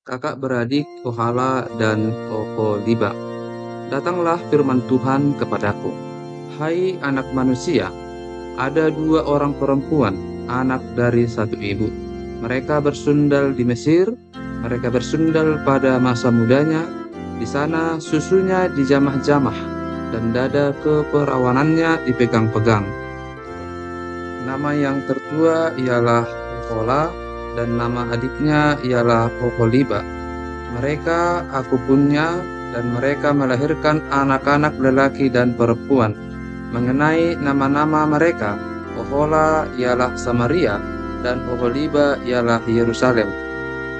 kakak beradik Ohala dan Oholiba. Datanglah firman Tuhan kepadaku. Hai anak manusia, ada dua orang perempuan, anak dari satu ibu. Mereka bersundal di Mesir, mereka bersundal pada masa mudanya. Di sana susunya dijamah-jamah, dan dada keperawanannya dipegang-pegang. Nama yang tertua ialah Ohola, dan nama adiknya ialah Oholiba. Mereka aku punya, dan mereka melahirkan anak-anak lelaki dan perempuan. Mengenai nama-nama mereka, Ohola ialah Samaria, dan Oholiba ialah Yerusalem.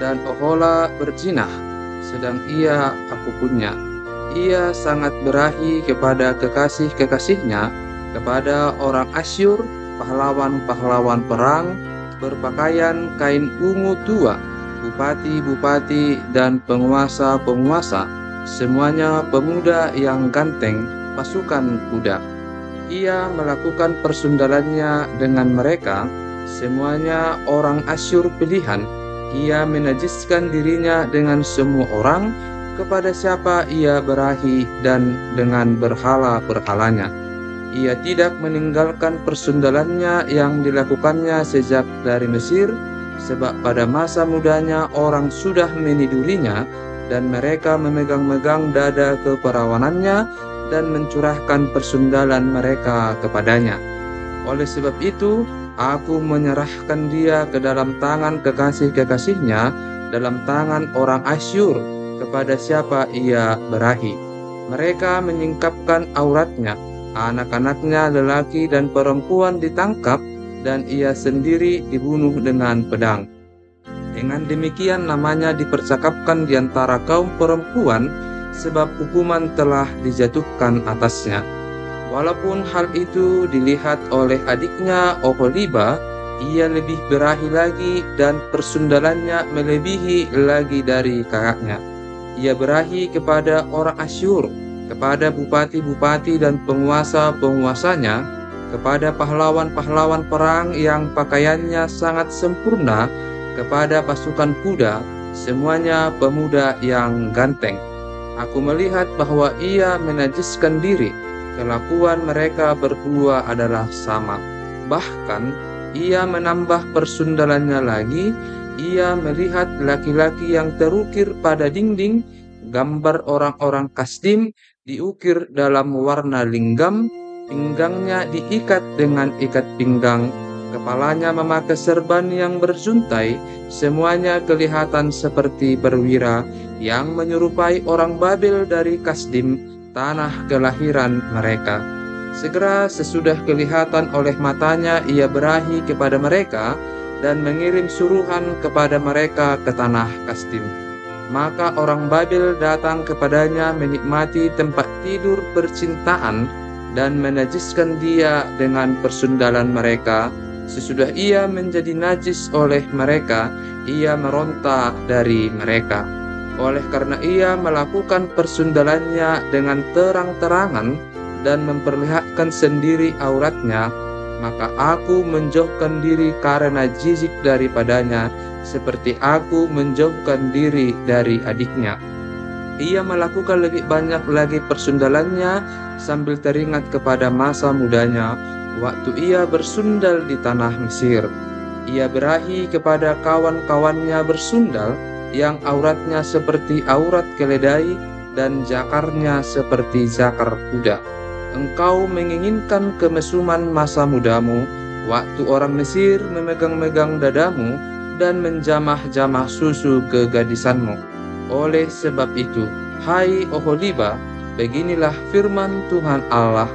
Dan Ohola berzinah, sedang ia aku punya. Ia sangat berahi kepada kekasih-kekasihnya, kepada orang Asyur, pahlawan-pahlawan perang, berpakaian kain ungu tua, bupati-bupati dan penguasa-penguasa, semuanya pemuda yang ganteng, pasukan kuda. Ia melakukan persundalannya dengan mereka, semuanya orang Asyur pilihan. Ia menajiskan dirinya dengan semua orang, kepada siapa ia berahi dan dengan berhala-berhalanya. Ia tidak meninggalkan persundalannya yang dilakukannya sejak dari Mesir, sebab pada masa mudanya orang sudah menidurinya, dan mereka memegang-megang dada keperawanannya dan mencurahkan persundalan mereka kepadanya. Oleh sebab itu, aku menyerahkan dia ke dalam tangan kekasih-kekasihnya, dalam tangan orang Asyur, kepada siapa ia berahi. Mereka menyingkapkan auratnya, anak-anaknya lelaki dan perempuan ditangkap, dan ia sendiri dibunuh dengan pedang. Dengan demikian namanya dipercakapkan di antara kaum perempuan, sebab hukuman telah dijatuhkan atasnya. Walaupun hal itu dilihat oleh adiknya Oholiba, ia lebih berahi lagi dan persundalannya melebihi lagi dari kakaknya. Ia berahi kepada orang Asyur, kepada bupati-bupati dan penguasa-penguasanya, kepada pahlawan-pahlawan perang yang pakaiannya sangat sempurna, kepada pasukan kuda, semuanya pemuda yang ganteng. Aku melihat bahwa ia menajiskan diri, kelakuan mereka berdua adalah sama. Bahkan ia menambah persundalannya lagi. Ia melihat laki-laki yang terukir pada dinding, gambar orang-orang Kasdim diukir dalam warna linggam, pinggangnya diikat dengan ikat pinggang, kepalanya memakai serban yang berjuntai, semuanya kelihatan seperti perwira yang menyerupai orang Babel dari Kasdim, tanah kelahiran mereka. Segera sesudah kelihatan oleh matanya, ia berahi kepada mereka dan mengirim suruhan kepada mereka ke tanah Kasdim. Maka orang Babel datang kepadanya menikmati tempat tidur percintaan dan menajiskan dia dengan persundalan mereka. Sesudah ia menjadi najis oleh mereka, ia meronta dari mereka. Oleh karena ia melakukan persundalannya dengan terang-terangan dan memperlihatkan sendiri auratnya, maka aku menjauhkan diri karena jijik daripadanya, seperti aku menjauhkan diri dari adiknya. Ia melakukan lebih banyak lagi persundalannya sambil teringat kepada masa mudanya, waktu ia bersundal di tanah Mesir. Ia berahi kepada kawan-kawannya bersundal, yang auratnya seperti aurat keledai dan jakarnya seperti jakar kuda. Engkau menginginkan kemesuman masa mudamu, waktu orang Mesir memegang-megang dadamu dan menjamah-jamah susu kegadisanmu. Oleh sebab itu, hai Oholiba, beginilah firman Tuhan Allah,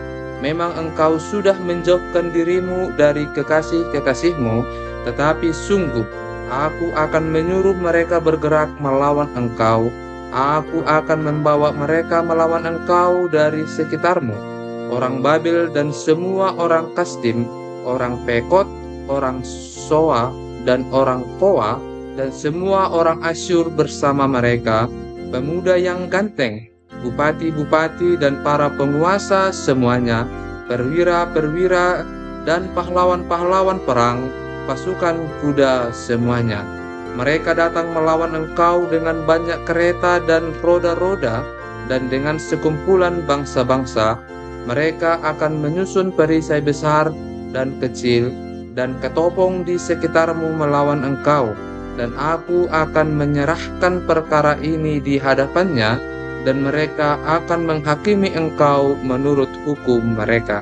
memang engkau sudah menjauhkan dirimu dari kekasih-kekasihmu, tetapi sungguh, aku akan menyuruh mereka bergerak melawan engkau. Aku akan membawa mereka melawan engkau dari sekitarmu. Orang Babel dan semua orang Kasdim, orang Pekot, orang Soa, dan orang Poa, dan semua orang Asyur bersama mereka, pemuda yang ganteng, bupati-bupati dan para penguasa semuanya, perwira-perwira dan pahlawan-pahlawan perang, pasukan kuda semuanya. Mereka datang melawan engkau dengan banyak kereta dan roda-roda, dan dengan sekumpulan bangsa-bangsa. Mereka akan menyusun perisai besar dan kecil, dan ketopong di sekitarmu melawan engkau. Dan aku akan menyerahkan perkara ini di hadapannya, dan mereka akan menghakimi engkau menurut hukum mereka.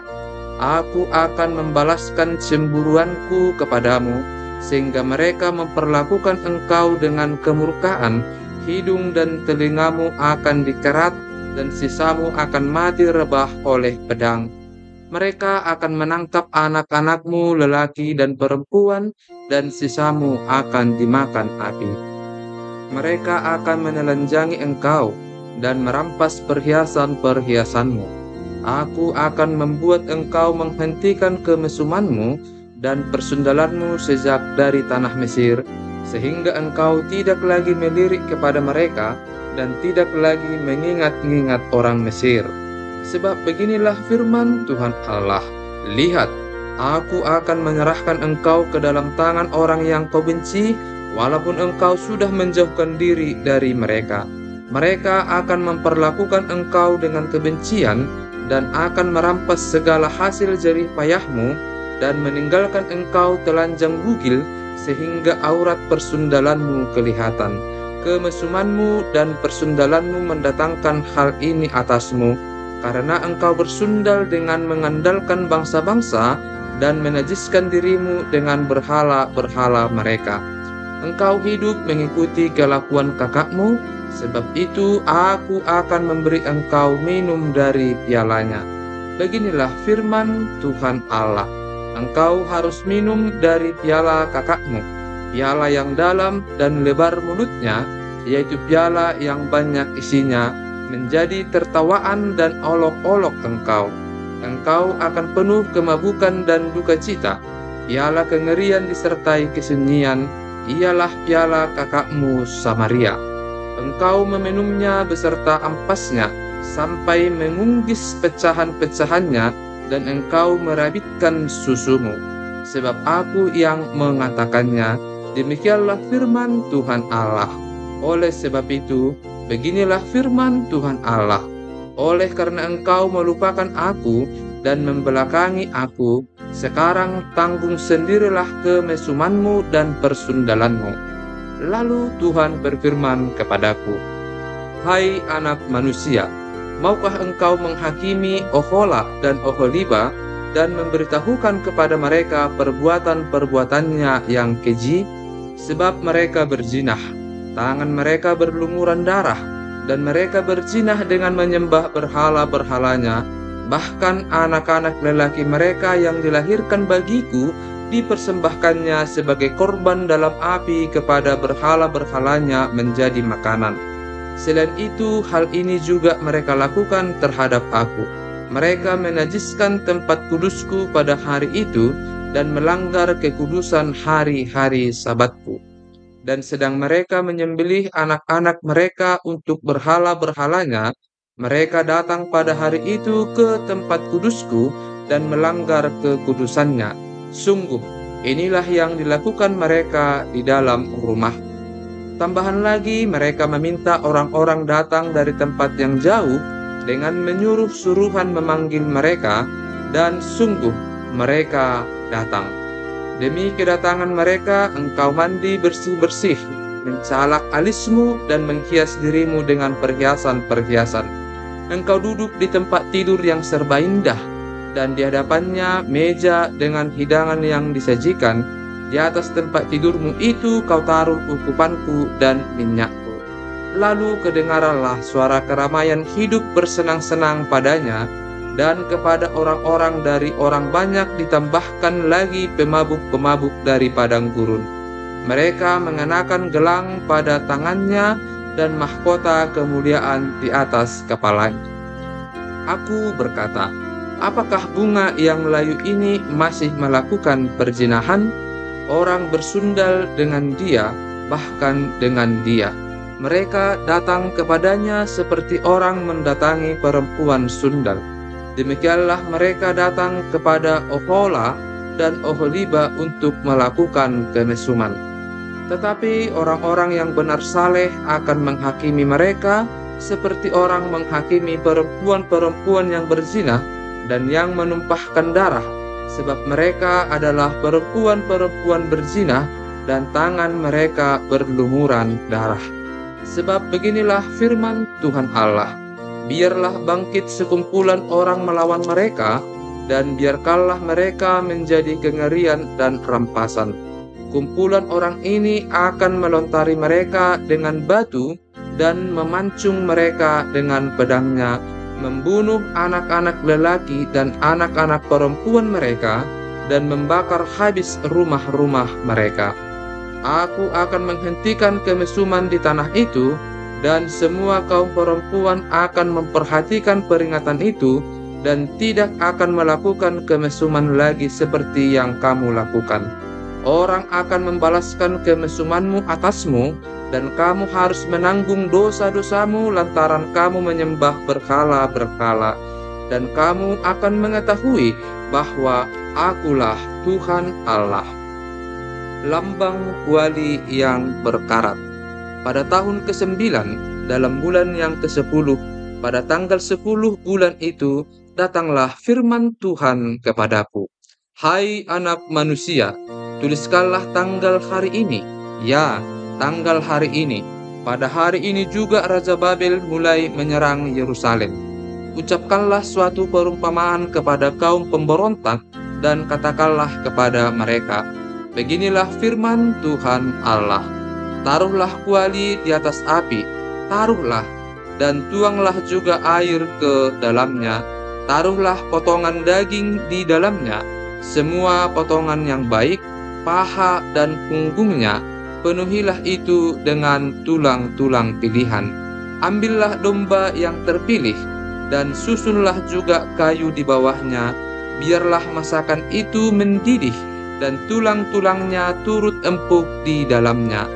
Aku akan membalaskan cemburuanku kepadamu, sehingga mereka memperlakukan engkau dengan kemurkaan. Hidung dan telingamu akan dikerat, dan sisamu akan mati rebah oleh pedang. Mereka akan menangkap anak-anakmu lelaki dan perempuan, dan sisamu akan dimakan api. Mereka akan menelanjangi engkau dan merampas perhiasan-perhiasanmu. Aku akan membuat engkau menghentikan kemesumanmu dan persundalanmu sejak dari tanah Mesir, sehingga engkau tidak lagi melirik kepada mereka dan tidak lagi mengingat-ingat orang Mesir. Sebab beginilah firman Tuhan Allah, lihat, aku akan menyerahkan engkau ke dalam tangan orang yang kau benci, walaupun engkau sudah menjauhkan diri dari mereka. Mereka akan memperlakukan engkau dengan kebencian, dan akan merampas segala hasil jerih payahmu, dan meninggalkan engkau telanjang bugil, sehingga aurat persundalanmu kelihatan. Kemesumanmu dan persundalanmu mendatangkan hal ini atasmu, karena engkau bersundal dengan mengandalkan bangsa-bangsa, dan menajiskan dirimu dengan berhala-berhala mereka. Engkau hidup mengikuti kelakuan kakakmu, sebab itu aku akan memberi engkau minum dari pialanya. Beginilah firman Tuhan Allah, engkau harus minum dari piala kakakmu, piala yang dalam dan lebar mulutnya, yaitu piala yang banyak isinya, menjadi tertawaan dan olok-olok engkau. Engkau akan penuh kemabukan dan duka cita. Piala kengerian disertai kesunyian, ialah piala kakakmu Samaria. Engkau meminumnya beserta ampasnya, sampai mengunggis pecahan-pecahannya, dan engkau merabitkan susumu. Sebab aku yang mengatakannya, demikianlah firman Tuhan Allah. Oleh sebab itu, beginilah firman Tuhan Allah, oleh karena engkau melupakan aku dan membelakangi aku, sekarang tanggung sendirilah kemesumanmu dan persundalanmu. Lalu Tuhan berfirman kepadaku, hai anak manusia, maukah engkau menghakimi Ohola dan Oholiba, dan memberitahukan kepada mereka perbuatan-perbuatannya yang keji? Sebab mereka berzinah, tangan mereka berlumuran darah, dan mereka berzinah dengan menyembah berhala-berhalanya. Bahkan anak-anak lelaki mereka yang dilahirkan bagiku dipersembahkannya sebagai korban dalam api kepada berhala-berhalanya menjadi makanan. Selain itu, hal ini juga mereka lakukan terhadap aku. Mereka menajiskan tempat kudusku pada hari itu, dan melanggar kekudusan hari-hari Sabatku. Dan sedang mereka menyembelih anak-anak mereka untuk berhala-berhalanya, mereka datang pada hari itu ke tempat kudusku dan melanggar kekudusannya. Sungguh, inilah yang dilakukan mereka di dalam rumah. Tambahan lagi, mereka meminta orang-orang datang dari tempat yang jauh dengan menyuruh suruhan memanggil mereka, dan sungguh mereka datang. Demi kedatangan mereka, engkau mandi bersih-bersih, mencalak alismu dan menghias dirimu dengan perhiasan-perhiasan. Engkau duduk di tempat tidur yang serba indah, dan di hadapannya meja dengan hidangan yang disajikan. Di atas tempat tidurmu itu kau taruh ukupanku dan minyakku. Lalu kedengaranlah suara keramaian hidup bersenang-senang padanya, dan kepada orang-orang dari orang banyak ditambahkan lagi pemabuk-pemabuk dari padang gurun. Mereka mengenakan gelang pada tangannya dan mahkota kemuliaan di atas kepalanya. Aku berkata, apakah bunga yang layu ini masih melakukan perzinahan? Orang bersundal dengan dia, bahkan dengan dia. Mereka datang kepadanya seperti orang mendatangi perempuan sundal. Demikianlah mereka datang kepada Ohola dan Oholiba untuk melakukan kemesuman. Tetapi orang-orang yang benar saleh akan menghakimi mereka seperti orang menghakimi perempuan-perempuan yang berzina dan yang menumpahkan darah, sebab mereka adalah perempuan-perempuan berzina dan tangan mereka berlumuran darah. Sebab beginilah firman Tuhan Allah, biarlah bangkit sekumpulan orang melawan mereka, dan biarkanlah mereka menjadi kengerian dan rampasan. Kumpulan orang ini akan melontari mereka dengan batu dan memancung mereka dengan pedangnya, membunuh anak-anak lelaki dan anak-anak perempuan mereka, dan membakar habis rumah-rumah mereka. Aku akan menghentikan kemesuman di tanah itu, dan semua kaum perempuan akan memperhatikan peringatan itu, dan tidak akan melakukan kemesuman lagi seperti yang kamu lakukan. Orang akan membalaskan kemesumanmu atasmu, dan kamu harus menanggung dosa-dosamu lantaran kamu menyembah berhala-berhala. Dan kamu akan mengetahui bahwa Akulah Tuhan Allah. Lambang kuali yang berkarat. Pada tahun ke-9, dalam bulan yang ke-10, pada tanggal 10 bulan itu, datanglah firman Tuhan kepadaku. Hai anak manusia, tuliskanlah tanggal hari ini. Ya, tanggal hari ini. Pada hari ini juga Raja Babel mulai menyerang Yerusalem. Ucapkanlah suatu perumpamaan kepada kaum pemberontak dan katakanlah kepada mereka, beginilah firman Tuhan Allah. Taruhlah kuali di atas api, taruhlah, dan tuanglah juga air ke dalamnya. Taruhlah potongan daging di dalamnya, semua potongan yang baik, paha dan punggungnya, penuhilah itu dengan tulang-tulang pilihan. Ambillah domba yang terpilih, dan susunlah juga kayu di bawahnya. Biarlah masakan itu mendidih, dan tulang-tulangnya turut empuk di dalamnya.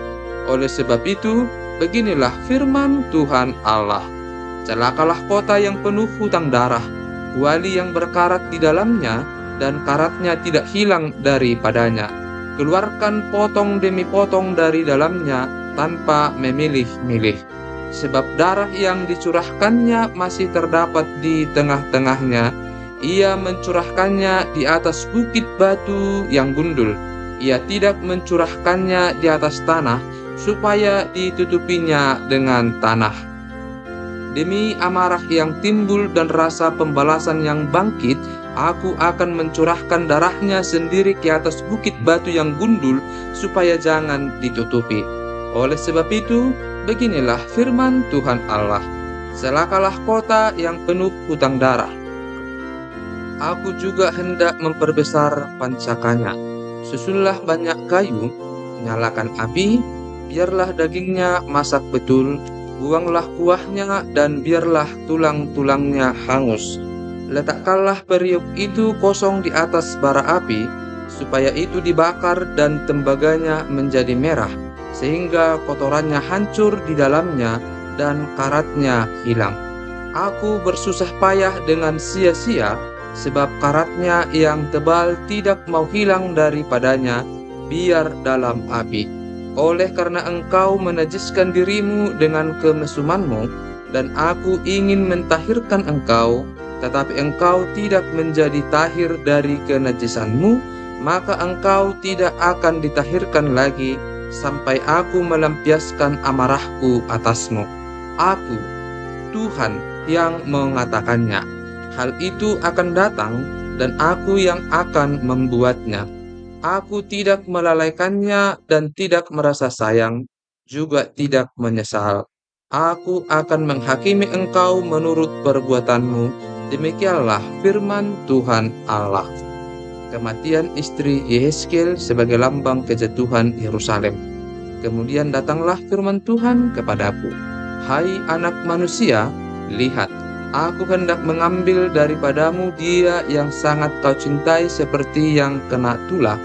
Oleh sebab itu, beginilah firman Tuhan Allah. Celakalah kota yang penuh hutang darah, kuali yang berkarat di dalamnya, dan karatnya tidak hilang daripadanya. Keluarkan potong demi potong dari dalamnya tanpa memilih-milih. Sebab darah yang dicurahkannya masih terdapat di tengah-tengahnya. Ia mencurahkannya di atas bukit batu yang gundul. Ia tidak mencurahkannya di atas tanah, supaya ditutupinya dengan tanah. Demi amarah yang timbul dan rasa pembalasan yang bangkit, aku akan mencurahkan darahnya sendiri ke atas bukit batu yang gundul, supaya jangan ditutupi. Oleh sebab itu, beginilah firman Tuhan Allah. Celakalah kota yang penuh hutang darah. Aku juga hendak memperbesar pancakannya. Susunlah banyak kayu, nyalakan api, biarlah dagingnya masak betul, buanglah kuahnya, dan biarlah tulang-tulangnya hangus. Letakkanlah periuk itu kosong di atas bara api, supaya itu dibakar dan tembaganya menjadi merah, sehingga kotorannya hancur di dalamnya dan karatnya hilang. Aku bersusah payah dengan sia-sia, sebab karatnya yang tebal tidak mau hilang daripadanya, biar dalam api. Oleh karena engkau menajiskan dirimu dengan kemesumanmu, dan aku ingin mentahirkan engkau, tetapi engkau tidak menjadi tahir dari kenajisanmu, maka engkau tidak akan ditahirkan lagi, sampai aku melampiaskan amarahku atasmu. Aku, Tuhan, yang mengatakannya. Hal itu akan datang, dan aku yang akan membuatnya. Aku tidak melalaikannya dan tidak merasa sayang, juga tidak menyesal. Aku akan menghakimi engkau menurut perbuatanmu. Demikianlah firman Tuhan Allah. Kematian istri Yehezkiel sebagai lambang kejatuhan Yerusalem. Kemudian datanglah firman Tuhan kepadaku. Hai anak manusia, lihat, aku hendak mengambil daripadamu dia yang sangat kau cintai seperti yang kena tulah.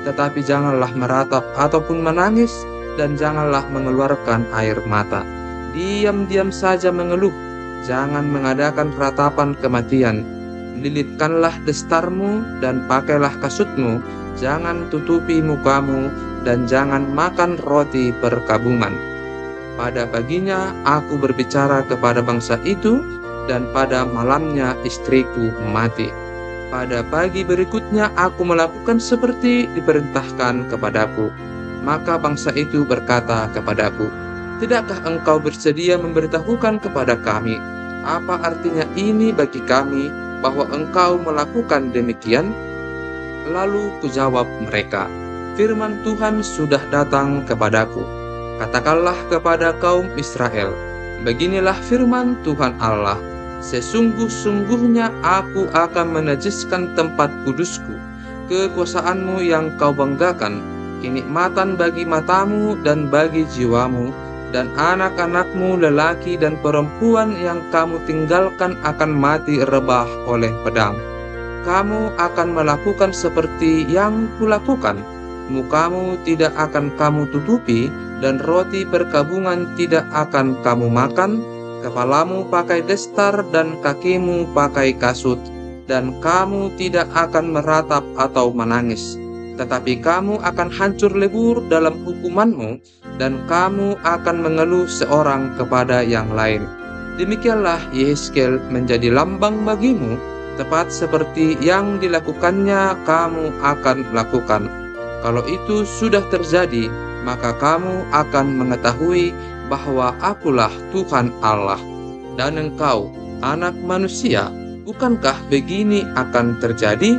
Tetapi janganlah meratap ataupun menangis, dan janganlah mengeluarkan air mata. Diam-diam saja mengeluh, jangan mengadakan ratapan kematian. Lilitkanlah destarmu dan pakailah kasutmu, jangan tutupi mukamu dan jangan makan roti perkabungan. Pada paginya aku berbicara kepada bangsa itu, dan pada malamnya istriku mati. Pada pagi berikutnya aku melakukan seperti diperintahkan kepadaku. Maka bangsa itu berkata kepadaku, "Tidakkah engkau bersedia memberitahukan kepada kami apa artinya ini bagi kami bahwa engkau melakukan demikian?" Lalu kujawab mereka, "Firman Tuhan sudah datang kepadaku. Katakanlah kepada kaum Israel, beginilah firman Tuhan Allah, sesungguh-sungguhnya aku akan menajiskan tempat kudusku, kekuasaanmu yang kau banggakan, kenikmatan bagi matamu dan bagi jiwamu, dan anak-anakmu lelaki dan perempuan yang kamu tinggalkan akan mati rebah oleh pedang. Kamu akan melakukan seperti yang kulakukan. Mukamu tidak akan kamu tutupi, dan roti perkabungan tidak akan kamu makan. Kepalamu pakai destar dan kakimu pakai kasut, dan kamu tidak akan meratap atau menangis. Tetapi kamu akan hancur lebur dalam hukumanmu, dan kamu akan mengeluh seorang kepada yang lain. Demikianlah Yehezkiel menjadi lambang bagimu, tepat seperti yang dilakukannya kamu akan lakukan. Kalau itu sudah terjadi, maka kamu akan mengetahui bahwa akulah Tuhan Allah. Dan engkau, anak manusia, bukankah begini akan terjadi?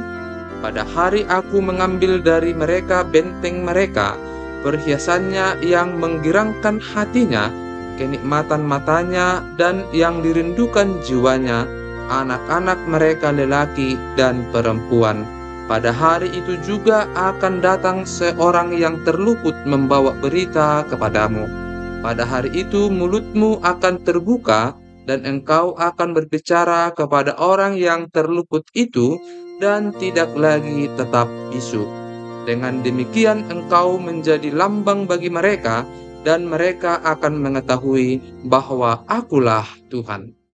Pada hari aku mengambil dari mereka benteng mereka, perhiasannya yang menggirangkan hatinya, kenikmatan matanya dan yang dirindukan jiwanya, anak-anak mereka lelaki dan perempuan. Pada hari itu juga akan datang seorang yang terluput membawa berita kepadamu. Pada hari itu mulutmu akan terbuka, dan engkau akan berbicara kepada orang yang terluput itu, dan tidak lagi tetap bisu. Dengan demikian engkau menjadi lambang bagi mereka, dan mereka akan mengetahui bahwa akulah Tuhan.